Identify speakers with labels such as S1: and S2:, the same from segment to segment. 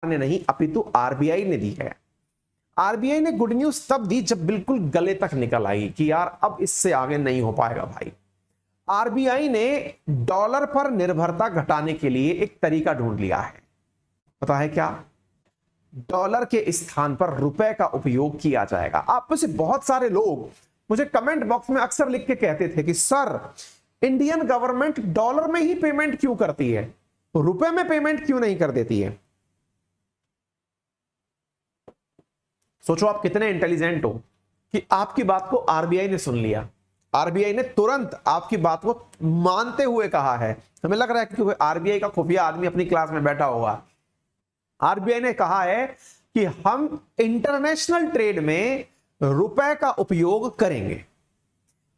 S1: ने नहीं अपितु आरबीआई ने दी है। आरबीआई ने गुड न्यूज तब दी जब बिल्कुल गले तक निकल आई कि यार अब इससे आगे नहीं हो पाएगा भाई। आरबीआई ने डॉलर पर निर्भरता घटाने के लिए एक तरीका ढूंढ लिया है। पता है क्या? डॉलर के स्थान पर रुपए का उपयोग किया जाएगा। आप में से बहुत सारे लोग मुझे कमेंट बॉक्स में अक्सर लिख के कहते थे कि सर इंडियन गवर्नमेंट डॉलर में ही पेमेंट क्यों करती है, रुपए में पेमेंट क्यों नहीं कर देती है? सोचो आप कितने इंटेलिजेंट हो कि आपकी बात को आरबीआई ने सुन लिया। आरबीआई ने तुरंत आपकी बात को मानते हुए कहा है। हमें लग रहा है कि आरबीआई का खुफिया आदमी अपनी क्लास में बैठा होगा। आरबीआई ने कहा है कि हम इंटरनेशनल ट्रेड में रुपए का उपयोग करेंगे।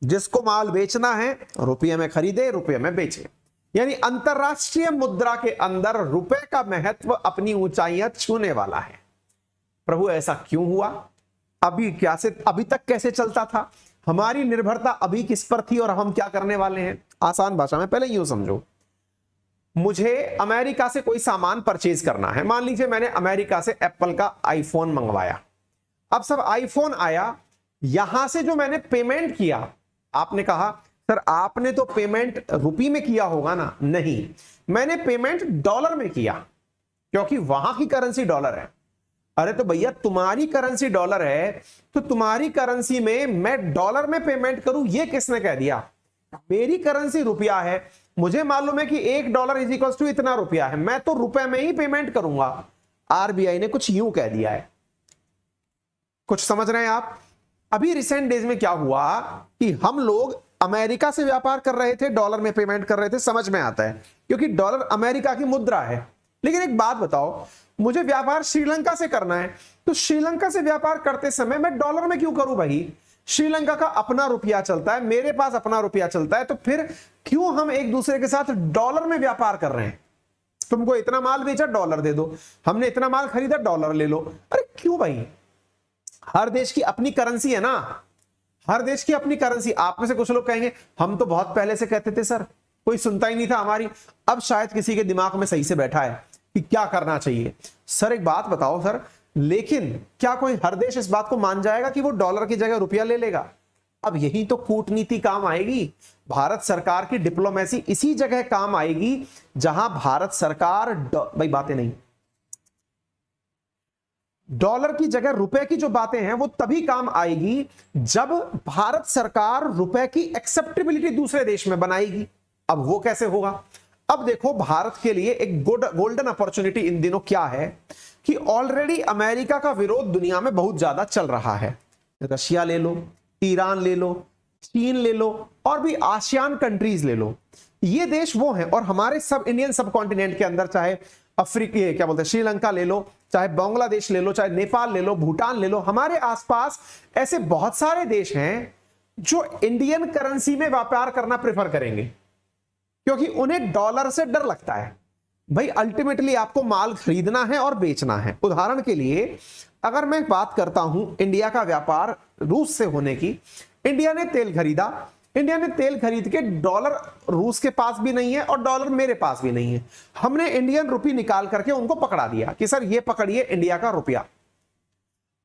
S1: जिसको माल बेचना है रुपये में खरीदे, रुपये में बेचे। यानी अंतरराष्ट्रीय मुद्रा के अंदर रुपए का महत्व अपनी ऊंचाइयां छूने वाला है। प्रभु ऐसा क्यों हुआ? अभी तक कैसे चलता था? हमारी निर्भरता अभी किस पर थी और हम क्या करने वाले हैं? आसान भाषा में पहले यूं समझो, मुझे अमेरिका से कोई सामान परचेज करना है। मान लीजिए मैंने अमेरिका से एप्पल का आईफोन मंगवाया। अब सब आईफोन आया, यहां से जो मैंने पेमेंट किया, आपने कहा सर आपने तो पेमेंट रुपये में किया होगा ना? नहीं, मैंने पेमेंट डॉलर में किया क्योंकि वहां की करेंसी डॉलर है। अरे तो भैया तुम्हारी करेंसी डॉलर है तो तुम्हारी करेंसी में मैं डॉलर में पेमेंट करूं, ये किसने कह दिया? मेरी करेंसी रुपया है, मुझे मालूम है कि $1 = इतना रुपया है, मैं तो रुपए में ही पेमेंट करूंगा। आरबीआई ने कुछ यूं कह दिया है। कुछ समझ रहे हैं आप? अभी रिसेंट डेज में क्या हुआ कि हम लोग अमेरिका से व्यापार कर रहे थे, डॉलर में पेमेंट कर रहे थे। समझ में आता है क्योंकि डॉलर अमेरिका की मुद्रा है। लेकिन एक बात बताओ, मुझे व्यापार श्रीलंका से करना है तो श्रीलंका से व्यापार करते समय मैं डॉलर में क्यों करूं भाई? श्रीलंका का अपना रुपया चलता है, मेरे पास अपना रुपया चलता है, तो फिर क्यों हम एक दूसरे के साथ डॉलर में व्यापार कर रहे हैं? तुमको इतना माल बेचा, डॉलर दे दो, हमने इतना माल खरीदा, डॉलर ले लो। अरे क्यों भाई? हर देश की अपनी करेंसी है ना, हर देश की अपनी करेंसी। आप में से कुछ लोग कहेंगे हम तो बहुत पहले से कहते थे सर, कोई सुनता ही नहीं था हमारी। अब शायद किसी के दिमाग में सही से बैठा है कि क्या करना चाहिए। सर एक बात बताओ सर, लेकिन क्या कोई हर देश इस बात को मान जाएगा कि वो डॉलर की जगह रुपया ले लेगा? अब यही तो कूटनीति काम आएगी। भारत सरकार की डिप्लोमेसी इसी जगह काम आएगी जहां भारत सरकार भाई बातें नहीं, डॉलर की जगह रुपए की जो बातें हैं वो तभी काम आएगी जब भारत सरकार रुपए की एक्सेप्टेबिलिटी दूसरे देश में बनाएगी। अब वो कैसे होगा? अब देखो, भारत के लिए एक गोल्डन अपॉर्चुनिटी इन दिनों क्या है कि ऑलरेडी अमेरिका का विरोध दुनिया में बहुत ज्यादा चल रहा है। रशिया ले लो, ईरान ले लो, चीन ले लो और भी आसियान कंट्रीज ले लो। ये देश वो हैं और हमारे सब इंडियन सब कॉन्टिनेंट के अंदर, चाहे अफ्रीकी क्या बोलते हैं, श्रीलंका ले लो, चाहे बांग्लादेश ले लो, चाहे नेपाल ले लो, भूटान ले लो, हमारे आसपास ऐसे बहुत सारे देश हैं जो इंडियन करेंसी में व्यापार करना प्रेफर करेंगे क्योंकि उन्हें डॉलर से डर लगता है। भाई अल्टीमेटली आपको माल खरीदना है और बेचना है। उदाहरण के लिए अगर मैं बात करता हूं इंडिया का व्यापार रूस से होने की, इंडिया ने तेल खरीदा, इंडिया ने तेल खरीद के डॉलर रूस के पास भी नहीं है और डॉलर मेरे पास भी नहीं है। हमने इंडियन रुपी निकाल करके उनको पकड़ा दिया कि सर ये पकड़िए इंडिया का रुपया।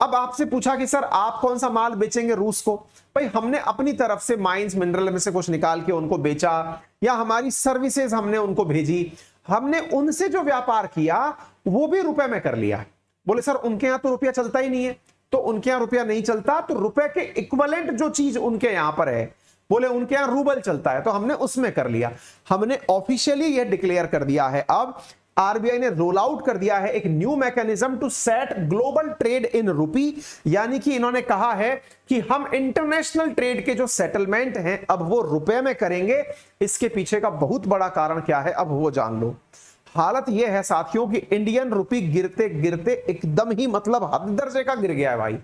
S1: अब आपसे पूछा कि सर आप कौन सा माल बेचेंगे रूस को? भाई हमने अपनी तरफ से माइंस मिनरल में से कुछ निकाल के उनको बेचा या हमारी सर्विसेज हमने उनको भेजी, हमने उनसे जो व्यापार किया वो भी रुपए में कर लिया। बोले सर उनके यहां तो रुपया चलता ही नहीं है। तो उनके यहां रुपया नहीं चलता तो रुपए के इक्विवेलेंट जो चीज उनके यहां पर है, बोले उनके यहां रूबल चलता है, तो हमने उसमें कर लिया। हमने ऑफिशियली यह डिक्लेयर कर दिया है, अब आरबीआई ने रोल आउट कर दिया है एक new mechanism to set global trade in rupee. यानी कि इन्होंने कहा है कि हम इंटरनेशनल ट्रेड के जो सेटलमेंट हैं अब वो रुपए में करेंगे। इसके पीछे का बहुत बड़ा कारण क्या है अब वो जान लो। हालत यह है साथियों कि इंडियन रुपी गिरते गिरते एकदम ही मतलब हद दर्जे का गिर गया है भाई।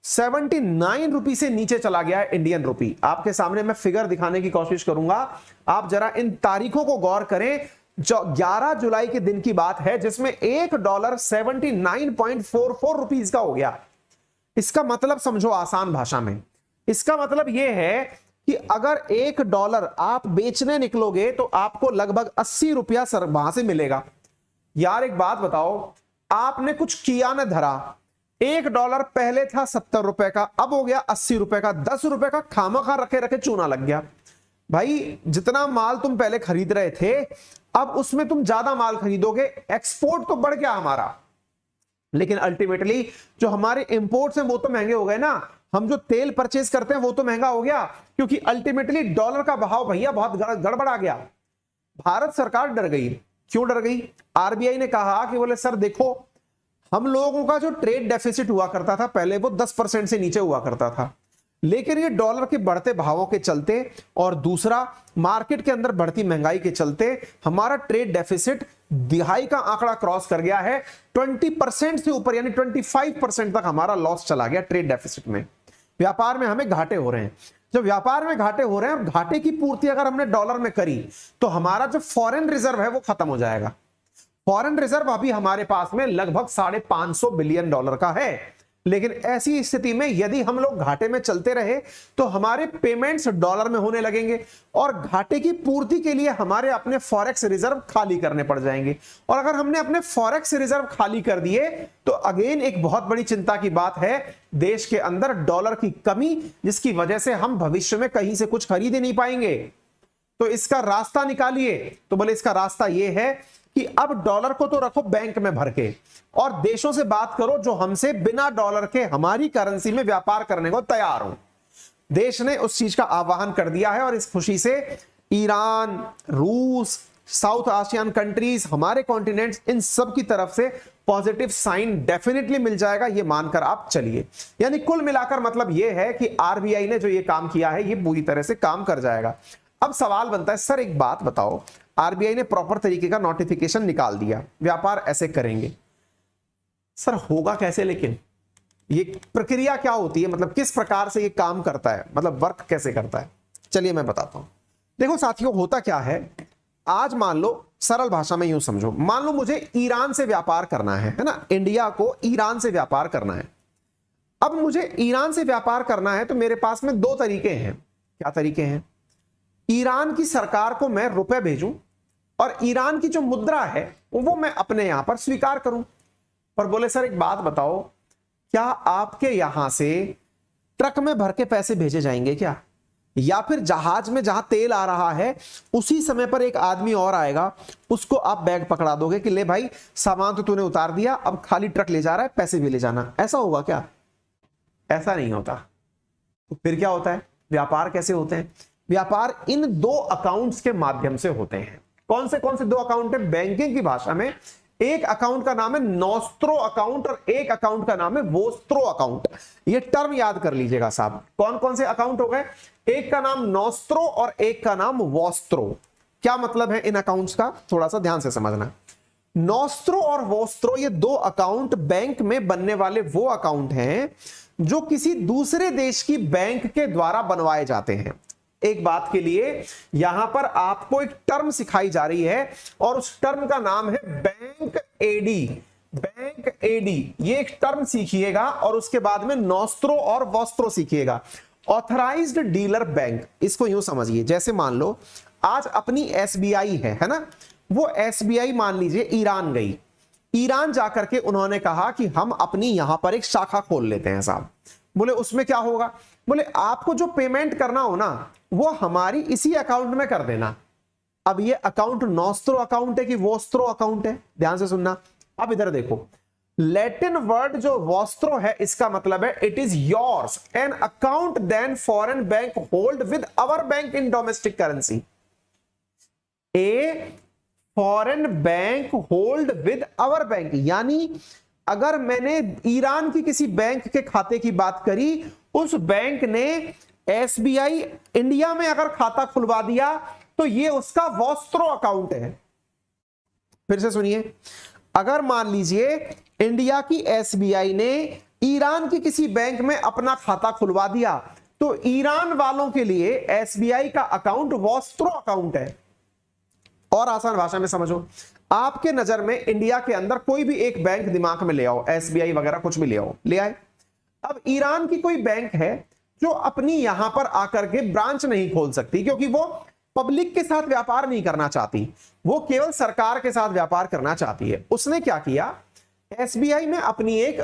S1: 79 रुपी से नीचे चला गया है इंडियन रुपी। आपके सामने मैं फिगर दिखाने की कोशिश करूंगा, आप जरा इन तारीखों को गौर करें। जो 11 जुलाई के दिन की बात है जिसमें $1 79.44 रुपीज का हो गया। इसका मतलब समझो आसान भाषा में, इसका मतलब यह है कि अगर $1 आप बेचने निकलोगे तो आपको लगभग 80 रुपया वहां से मिलेगा। यार एक बात बताओ, आपने कुछ किया न धरा, $1 पहले था 70 रुपए का, अब हो गया 80 रुपए का, 10 रुपए का खामखा रखे रखे चूना लग गया। भाई जितना माल तुम पहले खरीद रहे थे अब उसमें तुम ज्यादा माल खरीदोगे, एक्सपोर्ट तो बढ़ गया हमारा, लेकिन अल्टीमेटली जो हमारे इंपोर्ट्स हैं वो तो महंगे हो गए ना। हम जो तेल परचेज करते हैं वो तो महंगा हो गया, क्योंकि अल्टीमेटली डॉलर का भाव भैया बहुत गड़बड़ा गया। भारत सरकार डर गई। क्यों डर गई? आरबीआई ने कहा कि बोले सर देखो, हम लोगों का जो ट्रेड डेफिसिट हुआ करता था पहले वो 10% से नीचे हुआ करता था, लेकिन ये डॉलर के बढ़ते भावों के चलते और दूसरा मार्केट के अंदर बढ़ती महंगाई के चलते हमारा ट्रेड डेफिसिट दिहाई का आंकड़ा क्रॉस कर गया है। 20% से ऊपर यानी 25% तक हमारा लॉस चला गया ट्रेड डेफिसिट में। व्यापार में हमें घाटे हो रहे हैं। जब व्यापार में घाटे हो रहे हैं और घाटे की पूर्ति अगर हमने डॉलर में करी तो हमारा जो फॉरेन रिजर्व है वो खत्म हो जाएगा। फॉरेन रिजर्व अभी हमारे पास में लगभग $550 बिलियन का है, लेकिन ऐसी स्थिति में यदि हम लोग घाटे में चलते रहे तो हमारे पेमेंट्स डॉलर में होने लगेंगे और घाटे की पूर्ति के लिए हमारे अपने फॉरेक्स रिजर्व खाली करने पड़ जाएंगे। और अगर हमने अपने फॉरेक्स रिजर्व खाली कर दिए तो अगेन एक बहुत बड़ी चिंता की बात है, देश के अंदर डॉलर की कमी, जिसकी वजह से हम भविष्य में कहीं से कुछ खरीद ही नहीं पाएंगे। तो इसका रास्ता निकालिए। तो बोले इसका रास्ता यह है कि अब डॉलर को तो रखो बैंक में भर के और देशों से बात करो जो हमसे बिना डॉलर के हमारी करेंसी में व्यापार करने को तैयार हो। देश ने उस चीज का आह्वान कर दिया है और इस खुशी से ईरान, रूस, साउथ एशियन कंट्रीज, हमारे कॉन्टिनेंट्स, इन सब की तरफ से पॉजिटिव साइन डेफिनेटली मिल जाएगा, ये मानकर आप चलिए। यानी कुल मिलाकर मतलब ये है कि आरबीआई ने जो ये काम किया है ये पूरी तरह से काम कर जाएगा। अब सवाल बनता है, सर एक बात बताओ, आरबीआई ने प्रॉपर तरीके का नोटिफिकेशन निकाल दिया, व्यापार ऐसे करेंगे, सर होगा कैसे? लेकिन ये प्रक्रिया क्या होती है, मतलब किस प्रकार से ये काम करता है, मतलब वर्क कैसे करता है? चलिए मैं बताता हूं। देखो साथियों, होता क्या है, आज मान लो, सरल भाषा में यूं समझो, मान लो मुझे ईरान से व्यापार करना है ना, इंडिया को ईरान से व्यापार करना है। अब मुझे ईरान से व्यापार करना है तो मेरे पास में दो तरीके हैं। क्या तरीके हैं? ईरान की सरकार को मैं रुपए भेजूं और ईरान की जो मुद्रा है वो मैं अपने यहां पर स्वीकार करूं। पर बोले सर एक बात बताओ, क्या आपके यहां से ट्रक में भर के पैसे भेजे जाएंगे क्या? या फिर जहाज में जहां तेल आ रहा है उसी समय पर एक आदमी और आएगा, उसको आप बैग पकड़ा दोगे कि ले भाई सामान तो तूने उतार दिया, अब खाली ट्रक ले जा रहा है, पैसे भी ले जाना। ऐसा होगा क्या? ऐसा नहीं होता। तो फिर क्या होता है? व्यापार कैसे होते हैं? व्यापार इन दो अकाउंट्स के माध्यम से होते हैं। कौन से दो अकाउंट है? बैंकिंग की भाषा में एक अकाउंट का नाम है नोस्त्रो अकाउंट और एक अकाउंट का नाम है वोस्त्रो अकाउंट। ये टर्म याद कर लीजिएगा साहब। कौन कौन से अकाउंट हो गए? एक का नाम नोस्त्रो और एक का नाम वोस्त्रो। क्या मतलब है इन अकाउंट्स का? थोड़ा सा ध्यान से समझना। नोस्त्रो और वोस्त्रो ये दो अकाउंट बैंक में बनने वाले वो अकाउंट हैं जो किसी दूसरे देश की बैंक के द्वारा बनवाए जाते हैं। एक बात के लिए यहां पर आपको एक टर्म सिखाई जा रही है और उस टर्म का नाम है बैंक एडी। बैंक एडी ये एक टर्म सीखिएगा और उसके बाद में नोस्त्रो और वोस्त्रो सीखिएगा। ऑथराइज्ड डीलर बैंक, इसको यूं समझिए, जैसे मान लो आज अपनी एसबीआई है ना, वो एसबीआई मान लीजिए ईरान गई। ईरान जाकर के उन्होंने कहा कि हम अपनी यहां पर एक शाखा खोल लेते हैं साहब। बोले उसमें क्या होगा? बोले आपको जो पेमेंट करना हो ना वो हमारी इसी अकाउंट में कर देना। अब ये अकाउंट नोस्त्रो अकाउंट है कि वोस्त्रो अकाउंट है? ध्यान से सुनना। अब इधर देखो, लैटिन वर्ड जो वोस्त्रो है इसका मतलब है it is yours an account then foreign bank hold with our bank in domestic currency. A foreign bank hold with our bank, यानी अगर मैंने ईरान की किसी बैंक के खाते की बात करी, उस बैंक ने एसबीआई इंडिया में अगर खाता खुलवा दिया तो ये उसका वोस्त्रो अकाउंट है। फिर से सुनिए, अगर मान लीजिए इंडिया की एसबीआई ने ईरान की किसी बैंक में अपना खाता खुलवा दिया तो ईरान वालों के लिए एसबीआई का अकाउंट वोस्त्रो अकाउंट है। और आसान भाषा में समझो, आपके नजर में इंडिया के अंदर कोई भी एक बैंक दिमाग में ले आओ, एसबीआई वगैरह कुछ भी ले आओ, ले आए। अब ईरान की कोई बैंक है जो अपनी यहां पर आकर के ब्रांच नहीं खोल सकती क्योंकि वो पब्लिक के साथ व्यापार नहीं करना चाहती, वो केवल सरकार के साथ व्यापार करना चाहती है। उसने क्या किया? एसबीआई में अपनी एक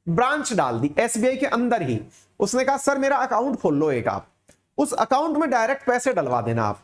S1: ब्रांच डाल दी, एसबीआई के अंदर ही। उसने कहा सर मेरा अकाउंट खोल लो एक आप, उस अकाउंट में डायरेक्ट पैसे डलवा देना आप।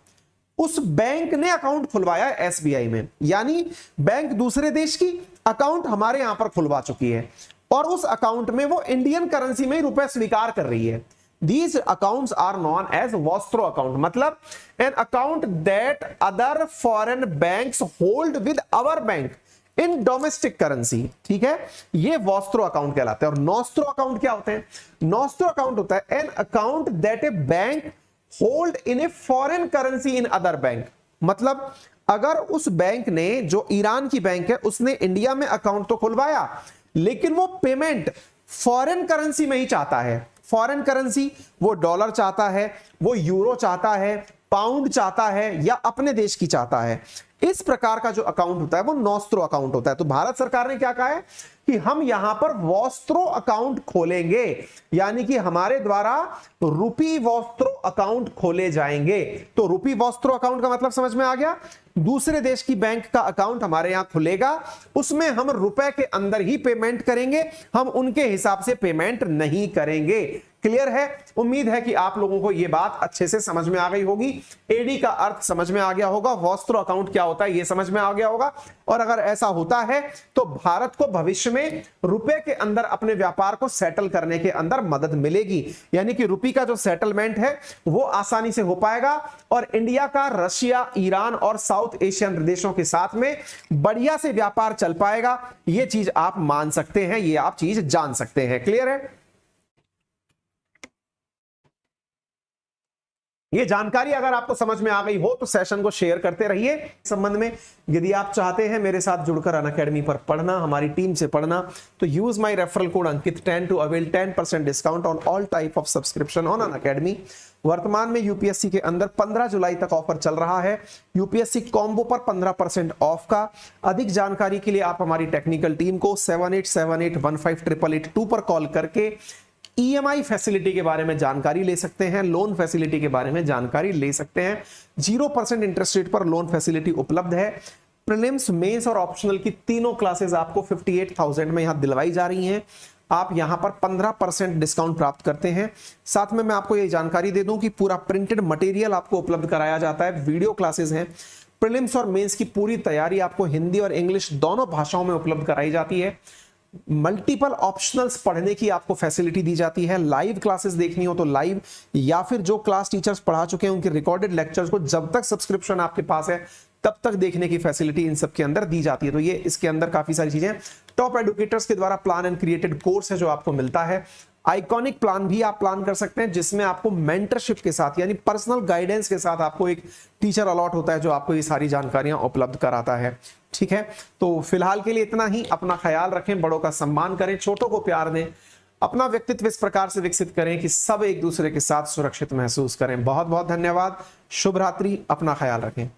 S1: उस बैंक ने अकाउंट खुलवाया एसबीआई में, यानी बैंक दूसरे देश की अकाउंट हमारे यहां पर खुलवा चुकी है और उस अकाउंट में वो इंडियन करेंसी में ही रुपए स्वीकार कर रही है। These accounts are known as vostro account, मतलब an account that other foreign banks hold with our bank in domestic currency। ठीक है, ये vostro अकाउंट कहलाते हैं। और nostro अकाउंट क्या होते हैं? nostro अकाउंट होता है an account that a bank hold in a foreign currency in other bank। मतलब अगर उस बैंक ने, जो ईरान की बैंक है, उसने इंडिया में अकाउंट तो खुलवाया लेकिन वो पेमेंट फॉरेन करेंसी में ही चाहता है। फॉरेन करेंसी, वो डॉलर चाहता है, वो यूरो चाहता है, पाउंड चाहता है, या अपने देश की चाहता है। इस प्रकार का जो अकाउंट होता है वो नॉस्ट्रो अकाउंट होता है। तो भारत सरकार ने क्या कहा है कि हम यहां पर वॉस्ट्रो अकाउंट खोलेंगे, यानी कि हमारे द्वारा रुपी वॉस्ट्रो अकाउंट खोले जाएंगे। तो रुपी वॉस्ट्रो अकाउंट का मतलब समझ में आ गया? दूसरे देश की बैंक का अकाउंट हमारे यहां खुलेगा, उसमें हम रुपए के अंदर ही पेमेंट करेंगे, हम उनके हिसाब से पेमेंट नहीं करेंगे। क्लियर है? उम्मीद है कि आप लोगों को यह बात अच्छे से समझ में आ गई होगी। एडी का अर्थ समझ में आ गया होगा, वॉस्ट्रो अकाउंट क्या होता है यह समझ में आ गया होगा। और अगर ऐसा होता है तो भारत को भविष्य में रुपए के अंदर अपने व्यापार को सेटल करने के अंदर मदद मिलेगी, यानी कि रुपए का जो सेटलमेंट है वो आसानी से हो पाएगा और इंडिया का रशिया, ईरान और साउथ एशियन देशों के साथ में बढ़िया से व्यापार चल पाएगा। यह चीज आप मान सकते हैं, यह आप चीज जान सकते हैं। क्लियर है? ये जानकारी अगर आपको समझ में आ गई हो तो सेशन को शेयर करते रहिए। इस संबंध में यदि आप चाहते हैं मेरे साथ जुड़कर अनअकैडमी पर पढ़ना, हमारी टीम से पढ़ना, तो use my referral code Ankit 10 to avail 10% discount on all type of subscription on Unacademy. वर्तमान में यूपीएससी के अंदर 15 जुलाई तक ऑफर चल रहा है, यूपीएससी कॉम्बो पर 15% ऑफ का। अधिक जानकारी के लिए आप हमारी टेक्निकल टीम को 7878158882 पर कॉल करके ईएमआई फैसिलिटी के बारे में जानकारी ले सकते हैं, लोन फैसिलिटी के बारे में जानकारी ले सकते हैं। 0% इंटरेस्ट रेट पर लोन फैसिलिटी उपलब्ध है। प्रीलिम्स, मेंस और ऑप्शनल की तीनों क्लासेस आपको 58,000 में यहां दिलवाई जा रही हैं। आप यहां पर 15% डिस्काउंट प्राप्त करते हैं। साथ में मैं आपको ये जानकारी दे दूं कि पूरा प्रिंटेड मटेरियल आपको उपलब्ध कराया जाता है, वीडियो क्लासेस हैं। प्रीलिम्स और मेंस की पूरी तैयारी आपको हिंदी और इंग्लिश दोनों भाषाओं में उपलब्ध कराई जाती है। मल्टीपल ऑप्शनल्स पढ़ने की आपको फैसिलिटी दी जाती है। लाइव क्लासेस देखनी हो तो लाइव, या फिर जो क्लास टीचर्स पढ़ा चुके हैं उनके रिकॉर्डेड लेक्चर्स को जब तक सब्सक्रिप्शन आपके पास है तब तक देखने की फैसिलिटी इन सब के अंदर दी जाती है। तो ये इसके अंदर काफी सारी चीजें। टॉप एडुकेटर्स के द्वारा प्लान एंड क्रिएटेड कोर्स है जो आपको मिलता है। आइकॉनिक प्लान भी आप प्लान कर सकते हैं, जिसमें आपको मेंटरशिप के साथ यानी पर्सनल गाइडेंस के साथ आपको एक टीचर अलॉट होता है जो आपको ये सारी जानकारियां उपलब्ध कराता है। ठीक है, तो फिलहाल के लिए इतना ही। अपना ख्याल रखें, बड़ों का सम्मान करें, छोटों को प्यार दें, अपना व्यक्तित्व इस प्रकार से विकसित करें कि सब एक दूसरे के साथ सुरक्षित महसूस करें। बहुत बहुत धन्यवाद। शुभ रात्रि, अपना ख्याल रखें।